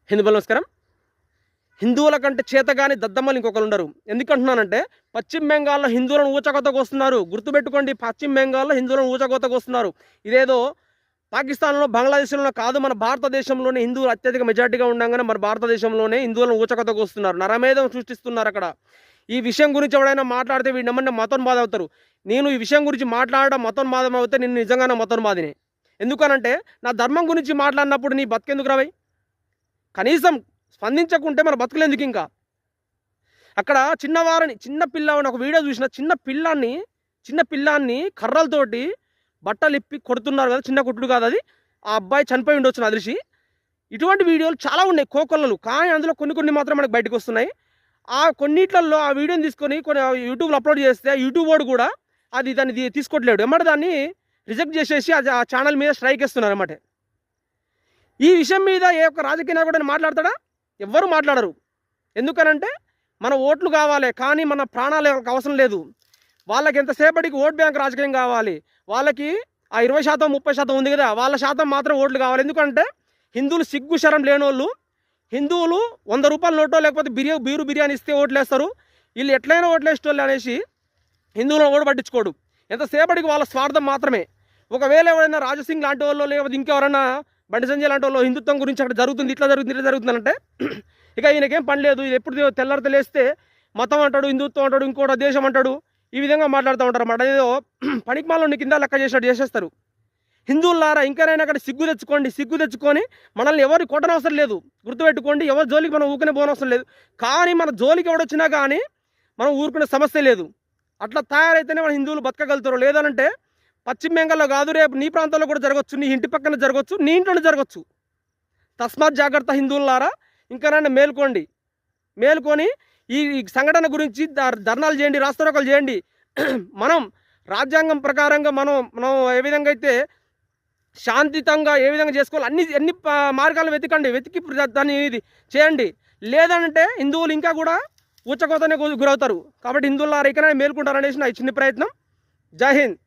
హిందువులు నమస్కారం. హిందువుల కంటే చేతగాని దద్దమ్మలు ఇంకొకరు ఉండరు. ఎందుకంటున్నానంటే పశ్చిమ బెంగాల్లో హిందువులను ఊచకోతకు వస్తున్నారు. గుర్తుపెట్టుకోండి, పశ్చిమ బెంగాల్లో హిందువులను ఊచకోతకు వస్తున్నారు. ఇదేదో పాకిస్తాన్లో, బంగ్లాదేశ్లో కాదు, మన భారతదేశంలోనే హిందువులు అత్యధిక మెజార్టీగా ఉండగానే మన భారతదేశంలోనే హిందువులను ఊచకోతకు వస్తున్నారు. నరమేధం సృష్టిస్తున్నారు అక్కడ. ఈ విషయం గురించి ఎవడైనా మాట్లాడితే వీడు నమ్మని మతోన్మాది అవుతారు. నేను ఈ విషయం గురించి మాట్లాడడం మతోన్మాదం అవుతే నేను నిజంగానే మతోన్మాదినే. ఎందుకనంటే నా ధర్మం గురించి మాట్లాడినప్పుడు నీ బతికెందుకు రావై? కనీసం స్పందించకుంటే మన బతుకులేందుకు ఇంకా? అక్కడ చిన్న పిల్లని ఒక వీడియో చూసిన, చిన్న పిల్లాన్ని కర్రలతోటి బట్టలు ఇప్పి కొడుతున్నారు కదా, చిన్న కుట్టుడు కాదు అది. ఆ అబ్బాయి చనిపోయి ఉండొచ్చు నాకు తెలిసి. ఇటువంటి వీడియోలు చాలా ఉన్నాయి కోకొల్లలు, కానీ అందులో కొన్ని మాత్రం మనకు బయటకు వస్తున్నాయి. ఆ కొన్నిట్లలో ఆ వీడియోని తీసుకొని కొన్ని యూట్యూబ్లో అప్లోడ్ చేస్తే యూట్యూబ్ వాడు కూడా దాన్ని తీసుకోవట్లేడు. ఏమంటే దాన్ని రిజెక్ట్ చేసేసి ఆ ఛానల్ మీద స్ట్రైక్ ఇస్తున్నారు అన్నమాట. ఈ విషయం మీద ఏ ఒక్క రాజకీయ నాయకుడు మాట్లాడతాడా? ఎవ్వరు మాట్లాడరు. ఎందుకనంటే మన ఓట్లు కావాలి, కానీ మన ప్రాణాలు అవసరం లేదు. వాళ్ళకి ఎంతసేపటికి ఓట్ బ్యాంక్ రాజకీయం కావాలి. వాళ్ళకి ఆ 20% 30% ఉంది కదా, వాళ్ళ శాతం మాత్రం ఓట్లు కావాలి. ఎందుకంటే హిందువులు సిగ్గు శరం లేనోళ్ళు. హిందువులు 100 రూపాయల నోటో లేకపోతే బీరు బిర్యానీ ఇస్తే ఓట్లు వేస్తారు. వీళ్ళు ఎట్లయినా ఓట్లు వేసేటోళ్ళు అనేసి హిందువులను ఓటు పట్టించుకోడు. ఎంతసేపటికి వాళ్ళ స్వార్థం మాత్రమే. ఒకవేళ ఎవరైనా రాజసింగ్ లాంటి వాళ్ళు లేకపోతే ఇంకెవరైనా బండి సంజయ్ లాంటి వాళ్ళు హిందుత్వం గురించి అక్కడ జరుగుతుంది, ఇట్లా జరుగుతుంది అంటే ఇక ఈయనకేం పని లేదు. ఇది ఎప్పుడు తెల్లారితే లేస్తే మతం అంటాడు, హిందుత్వం అంటాడు, ఇంకోటి దేశం అంటాడు, ఈ విధంగా మాట్లాడుతూ ఉంటారు అన్నమాట. ఏదో పనికిమాలని కింద లెక్క చేసేస్తారు. హిందువులారా, ఇంకనైనా అక్కడ సిగ్గు తెచ్చుకొని మనల్ని ఎవరు కొట్టనవసరం లేదు. గుర్తుపెట్టుకోండి, ఎవరి జోలికి మనం ఊరుకునే పోనవసరం లేదు. కానీ మన జోలికి ఎవడొచ్చినా కానీ మనం ఊరుకునే సమస్య లేదు. అట్లా తయారైతేనే మన హిందువులు బతకగలుగుతారు. లేదనంటే పశ్చిమ బెంగాల్లో కాదు, రేపు నీ ప్రాంతంలో కూడా జరగవచ్చు, నీ ఇంటి పక్కన జరగవచ్చు, నీ ఇంట్లోనే జరగవచ్చు. తస్మాత్ జాగ్రత్త హిందువులారా, ఇంకనైనా మేల్కొని ఈ సంఘటన గురించి ధర్నాలు చేయండి, రాస్తారోకలు చేయండి. మనం రాజ్యాంగం ప్రకారంగా మనం ఏ విధంగా అయితే శాంతియుతంగా ఏ విధంగా చేసుకోవాలి అన్ని మార్గాలు వెతికి దాన్ని ఇది చేయండి. లేదంటే హిందువులు ఇంకా కూడా ఊచకోతనే గురవుతారు. కాబట్టి హిందువులారా ఇకనైనా మేల్కుంటారనేసి నా చిన్న ప్రయత్నం. జై హింద్.